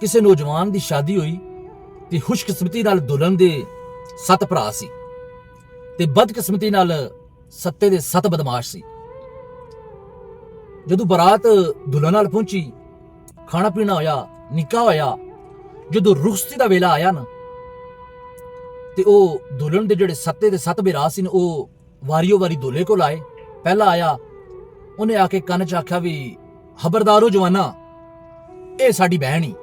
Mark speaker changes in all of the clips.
Speaker 1: ਕਿਸੇ ਨੌਜਵਾਨ ਦੀ ਸ਼ਾਦੀ ਹੋਈ ਤੇ ਖੁਸ਼ਕਿਸਮਤੀ ਨਾਲ ਦੁਲਹਨ ਦੇ 7 ਭਰਾ ਸੀ ਤੇ ਬਦਕਿਸਮਤੀ ਨਾਲ ਸੱਤੇ ਦੇ 7 ਬਦਮਾਸ਼ ਸੀ। ਜਦੋਂ ਬਰਾਤ ਦੁਲਹਨ ਨਾਲ ਪਹੁੰਚੀ, ਖਾਣਾ ਪੀਣਾ ਹੋਇਆ, ਨਿੱਕਾ ਹੋਇਆ, ਜਦੋਂ ਰੁਖਸਤੀ ਦਾ ਵੇਲਾ ਆਇਆ ਨਾ ਤੇ ਉਹ ਦੁਲਹਨ ਦੇ ਜਿਹੜੇ ਸੱਤੇ ਦੇ 7 ਭਰਾ ਸੀ ਉਹ ਵਾਰੀਓ ਵਾਰੀ ਦੁੱਲੇ ਕੋਲ ਆਏ। ਪਹਿਲਾ ਆਇਆ, ਉਹਨੇ ਆ ਕੇ ਕੰਨ 'ਚ ਆਖਿਆ ਵੀ ਖਬਰਦਾਰੋ ਜਵਾਨਾ, ਇਹ ਸਾਡੀ ਭੈਣ ਹੀ,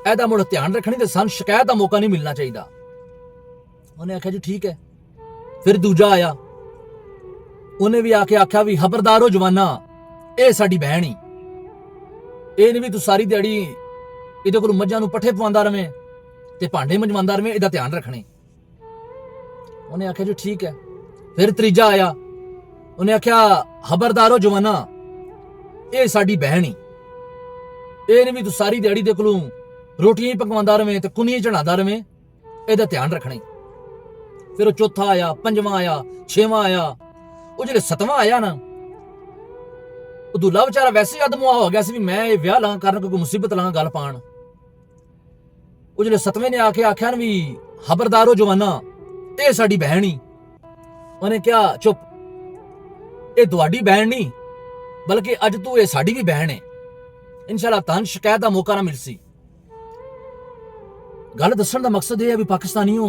Speaker 1: ਇਹਦਾ ਮੁੜ ਧਿਆਨ ਰੱਖਣੀ ਤੇ ਸਾਨੂੰ ਸ਼ਿਕਾਇਤ ਦਾ ਮੌਕਾ ਨਹੀਂ ਮਿਲਣਾ ਚਾਹੀਦਾ। ਉਹਨੇ ਆਖਿਆ ਜੀ ਠੀਕ ਹੈ। ਫਿਰ ਦੂਜਾ ਆਇਆ, ਉਹਨੇ ਵੀ ਆ ਕੇ ਆਖਿਆ ਵੀ ਖਬਰਦਾਰੋ ਜਵਾਨਾ, ਇਹ ਸਾਡੀ ਭੈਣ ਹੀ, ਇਹ ਨਹੀਂ ਵੀ ਤੂੰ ਸਾਰੀ ਦਿਹਾੜੀ ਇਹਦੇ ਕੋਲ ਮੱਝਾਂ ਨੂੰ ਪੱਠੇ ਪਵਾਉਂਦਾ ਰਵੇਂ ਤੇ ਭਾਂਡੇ ਮੰਜਵਾਉਂਦਾ ਰਵੇਂ, ਇਹਦਾ ਧਿਆਨ ਰੱਖਣੇ। ਉਹਨੇ ਆਖਿਆ ਜੀ ਠੀਕ ਹੈ। ਫਿਰ ਤੀਜਾ ਆਇਆ, ਉਹਨੇ ਆਖਿਆ ਖਬਰਦਾਰੋ ਜਵਾਨਾ, ਇਹ ਸਾਡੀ ਭੈਣ ਹੀ, ਇਹ ਨਹੀਂ ਵੀ ਤੂੰ ਸਾਰੀ ਦਿਹਾੜੀ ਦੇ ਕੋਲੋਂ ਰੋਟੀਆਂ ਹੀ ਪਕਵਾਉਂਦਾ ਰਵੇਂ ਤੇ ਕੁੰਨੀਆਂ ਚੜਾਉਂਦਾ ਰਵੇਂ, ਇਹਦਾ ਧਿਆਨ ਰੱਖਣੇ। ਫਿਰ ਉਹ ਚੌਥਾ ਆਇਆ, ਪੰਜਵਾਂ ਆਇਆ, ਛੇਵਾਂ ਆਇਆ। ਉਹ ਜਿਹੜੇ 7ਵਾਂ ਆਇਆ ਨਾ, ਉਹ ਦੁੱਲਾ ਵਿਚਾਰਾ ਵੈਸੇ ਅਦਮੁਆ ਹੋ ਗਿਆ ਸੀ ਵੀ ਮੈਂ ਇਹ ਵਿਆਹ ਲਾਂ ਕਰਨ ਕੋਈ ਮੁਸੀਬਤ ਲਾਂ ਗੱਲ ਪਾਣ। ਉਹ ਜਿਹੜੇ 7ਵੇਂ ਨੇ ਆ ਕੇ ਆਖਿਆ ਨਾ ਵੀ ਖਬਰਦਾਰੋ ਜਵਾਨਾ, ਇਹ ਸਾਡੀ ਭੈਣ ਹੀ। ਉਹਨੇ ਕਿਹਾ ਚੁੱਪ, ਇਹ ਤੁਹਾਡੀ ਭੈਣ ਨਹੀਂ ਬਲਕਿ ਅੱਜ ਤੂੰ ਇਹ ਸਾਡੀ ਵੀ ਭੈਣ ਹੈ, ਇਨਸ਼ਾਅੱਲਾ ਤੁਹਾਨੂੰ ਸ਼ਿਕਾਇਤ ਦਾ ਮੌਕਾ ਨਾ ਮਿਲ ਸੀ। ਗੱਲ ਦੱਸਣ ਦਾ ਮਕਸਦ ਇਹ ਹੈ ਵੀ ਪਾਕਿਸਤਾਨੀਓ,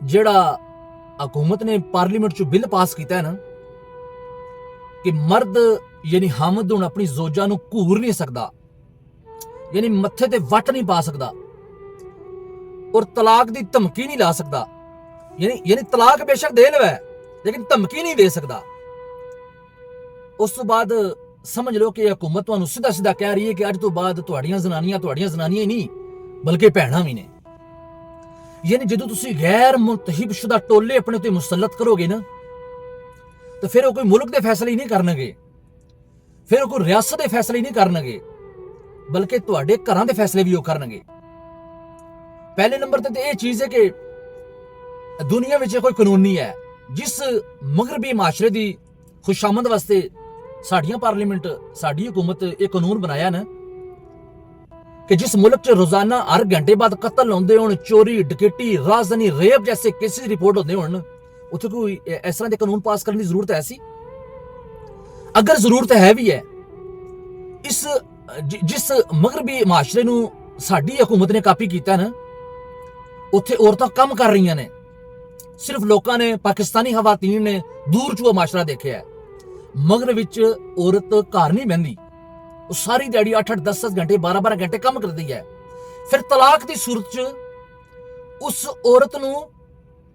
Speaker 1: ਜਿਹੜਾ ਹਕੂਮਤ ਨੇ ਪਾਰਲੀਮੈਂਟ 'ਚ ਬਿੱਲ ਪਾਸ ਕੀਤਾ ਹੈ ਨਾ ਕਿ ਮਰਦ ਯਾਨੀ ਹਾਮਦ ਹੁਣ ਆਪਣੀ ਜ਼ੋਜਾ ਨੂੰ ਘੂਰ ਨਹੀਂ ਸਕਦਾ, ਯਾਨੀ ਮੱਥੇ ਤੇ ਵੱਟ ਨਹੀਂ ਪਾ ਸਕਦਾ ਔਰ ਤਲਾਕ ਦੀ ਧਮਕੀ ਨਹੀਂ ਲਾ ਸਕਦਾ, ਯਾਨੀ ਤਲਾਕ ਬੇਸ਼ੱਕ ਦੇ ਲਵੇ ਲੇਕਿਨ ਧਮਕੀ ਨਹੀਂ ਦੇ ਸਕਦਾ। ਉਸ ਤੋਂ ਬਾਅਦ ਸਮਝ ਲਓ ਕਿ ਹਕੂਮਤ ਤੁਹਾਨੂੰ ਸਿੱਧਾ ਸਿੱਧਾ ਕਹਿ ਰਹੀ ਹੈ ਕਿ ਅੱਜ ਤੋਂ ਬਾਅਦ ਤੁਹਾਡੀਆਂ ਜ਼ਨਾਨੀਆਂ ਹੀ ਨਹੀਂ ਬਲਕਿ ਭੈਣਾਂ ਵੀ ਨੇ। ਯਾਨੀ ਜਦੋਂ ਤੁਸੀਂ ਗੈਰ ਮੁੰਤਖਬ ਸ਼ੁਦਾ ਟੋਲੇ ਆਪਣੇ ਉੱਤੇ ਮੁਸਲਤ ਕਰੋਗੇ ਨਾ ਤਾਂ ਫਿਰ ਉਹ ਕੋਈ ਮੁਲਕ ਦੇ ਫੈਸਲੇ ਨਹੀਂ ਕਰਨਗੇ, ਫਿਰ ਉਹ ਕੋਈ ਰਿਆਸਤ ਦੇ ਫੈਸਲੇ ਨਹੀਂ ਕਰਨਗੇ ਬਲਕਿ ਤੁਹਾਡੇ ਘਰਾਂ ਦੇ ਫੈਸਲੇ ਵੀ ਉਹ ਕਰਨਗੇ। ਪਹਿਲੇ ਨੰਬਰ ਤੇ ਇਹ ਚੀਜ਼ ਹੈ ਕਿ ਦੁਨੀਆ ਵਿੱਚ ਕੋਈ ਕਾਨੂੰਨ ਨਹੀਂ ਹੈ ਜਿਸ ਮਗਰਬੀ ਮਾਸ਼ਰੇ ਦੀ ਖੁਸ਼ਾਮਦ ਵਾਸਤੇ ਸਾਡੀਆਂ ਪਾਰਲੀਮੈਂਟ, ਸਾਡੀ ਹਕੂਮਤ ਇਹ ਕਾਨੂੰਨ ਬਣਾਇਆ ਨਾ ਕਿ ਜਿਸ ਮੁਲਕ 'ਚ ਰੋਜ਼ਾਨਾ ਹਰ ਘੰਟੇ ਬਾਅਦ ਕਤਲ ਹੁੰਦੇ ਹੋਣ, ਚੋਰੀ, ਡਕੈਤੀ, ਰਾਜਧਾਨੀ ਰੇਪ ਜੈਸੇ ਕੇਸਿਸ ਰਿਪੋਰਟ ਹੁੰਦੇ ਹੋਣ, ਉੱਥੇ ਕੋਈ ਇਸ ਤਰ੍ਹਾਂ ਦੇ ਕਾਨੂੰਨ ਪਾਸ ਕਰਨ ਦੀ ਜ਼ਰੂਰਤ ਹੈ ਸੀ? ਅਗਰ ਜ਼ਰੂਰਤ ਹੈ ਵੀ ਹੈ, ਜਿਸ ਮਗਰਬੀ ਮਾਸ਼ਰੇ ਨੂੰ ਸਾਡੀ ਹਕੂਮਤ ਨੇ ਕਾਪੀ ਕੀਤਾ ਨਾ, ਉੱਥੇ ਔਰਤਾਂ ਕੰਮ ਕਰ ਰਹੀਆਂ ਨੇ। ਸਿਰਫ ਲੋਕਾਂ ਨੇ, ਪਾਕਿਸਤਾਨੀ ਖਵਾਤੀਨ ਨੇ ਦੂਰ 'ਚ ਉਹ ਮਾਸ਼ਰਾ ਦੇਖਿਆ। ਮਗਰਬ ਵਿੱਚ ਔਰਤ ਘਰ ਨਹੀਂ ਬਹਿੰਦੀ, ਉਹ ਸਾਰੀ ਦਿਹਾੜੀ 8-8, 10-10 ਘੰਟੇ, 12-12 ਘੰਟੇ ਕੰਮ ਕਰਦੀ ਹੈ। ਫਿਰ ਤਲਾਕ ਦੀ ਸੂਰਤ 'ਚ ਉਸ ਔਰਤ ਨੂੰ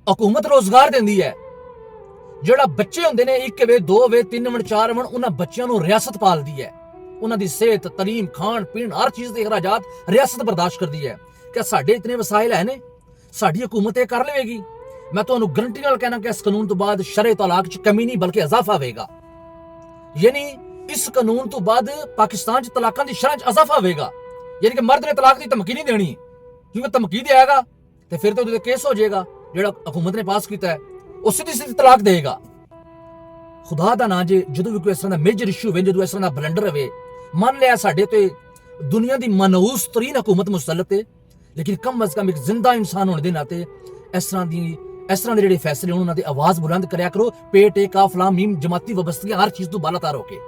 Speaker 1: ਹਕੂਮਤ ਰੋਜ਼ਗਾਰ ਦਿੰਦੀ ਹੈ। ਜਿਹੜਾ ਬੱਚੇ ਹੁੰਦੇ ਨੇ, 1 ਵੇ, 2 ਵੇ, 3 ਵੇ, 4 ਵੇ, ਉਹਨਾਂ ਬੱਚਿਆਂ ਨੂੰ ਰਿਆਸਤ ਪਾਲਦੀ ਹੈ। ਉਹਨਾਂ ਦੀ ਸਿਹਤ, ਤਾਲੀਮ, ਖਾਣ ਪੀਣ, ਹਰ ਚੀਜ਼ ਦੇ ਅਖਰਾਜਾਤ ਰਿਆਸਤ ਬਰਦਾਸ਼ਤ ਕਰਦੀ ਹੈ। ਕਿ ਸਾਡੇ ਇਤਨੇ ਵਸਾਇਲ ਹੈ ਨੇ, ਸਾਡੀ ਹਕੂਮਤ ਇਹ ਕਰ ਲਵੇਗੀ। ਮੈਂ ਤੁਹਾਨੂੰ ਗਰੰਟੀ ਨਾਲ ਕਹਿਣਾ ਕਿ ਇਸ ਕਾਨੂੰਨ ਤੋਂ ਬਾਅਦ ਸ਼ਰਅ ਤਲਾਕ 'ਚ ਕਮੀ ਨਹੀਂ ਬਲਕਿ ਇਜ਼ਾਫਾ ਹੋਵੇਗਾ। ਯਾਨੀ ਇਸ ਕਾਨੂੰਨ ਤੋਂ ਬਾਅਦ ਪਾਕਿਸਤਾਨ 'ਚ ਤਲਾਕਾਂ ਦੀ ਸ਼ਰ੍ਹਾਂ 'ਚ ਇਜ਼ਾਫਾ ਹੋਵੇਗਾ। ਯਾਨੀ ਕਿ ਮਰਦ ਨੇ ਤਲਾਕ ਦੀ ਧਮਕੀ ਨਹੀਂ ਦੇਣੀ, ਕਿਉਂਕਿ ਧਮਕੀ ਦੇਗਾ ਤੇ ਫਿਰ ਤਾਂ ਉਹਦੇ ਤੇ ਕੇਸ ਹੋ ਜਾਏਗਾ। ਜਿਹੜਾ ਹਕੂਮਤ ਨੇ ਪਾਸ ਕੀਤਾ ਹੈ ਉਹ ਸਿੱਧੀ ਤਲਾਕ ਦੇਗਾ। ਖੁਦਾ ਦਾ ਨਾਂ, ਜੇ ਜਦੋਂ ਵੀ ਕੋਈ ਇਸ ਤਰ੍ਹਾਂ ਦਾ ਮੇਜਰ ਇਸ਼ੂ ਹੋਵੇ, ਜਦੋਂ ਇਸ ਤਰ੍ਹਾਂ ਦਾ ਬਲੰਡਰ ਹੋਵੇ, ਮੰਨ ਲਿਆ ਸਾਡੇ ਤੇ ਦੁਨੀਆ ਦੀ ਮਨਹੂਸ ਤਰੀਨ ਹਕੂਮਤ ਮੁਸਲਤ ਹੈ, ਲੇਕਿਨ ਕਮ ਅਜ਼ ਕਮ ਇੱਕ ਜ਼ਿੰਦਾ ਇਨਸਾਨ ਹੋਣ ਦੇ ਨਾਤੇ ਇਸ ਤਰ੍ਹਾਂ ਦੇ ਜਿਹੜੇ ਫੈਸਲੇ ਉਹਨਾਂ ਦੀ ਆਵਾਜ਼ ਬੁਲੰਦ ਕਰਿਆ ਕਰੋ। ਪੇਟ, ਕਾਫ, ਲਾਮ, ਮੀਮ, ਜਮਾਤੀ ਵਬਸਤੀਆਂ, ਹਰ ਚੀਜ਼ ਤੋਂ ਬਾਲਾਤਾਰ ਹੋ ਕੇ।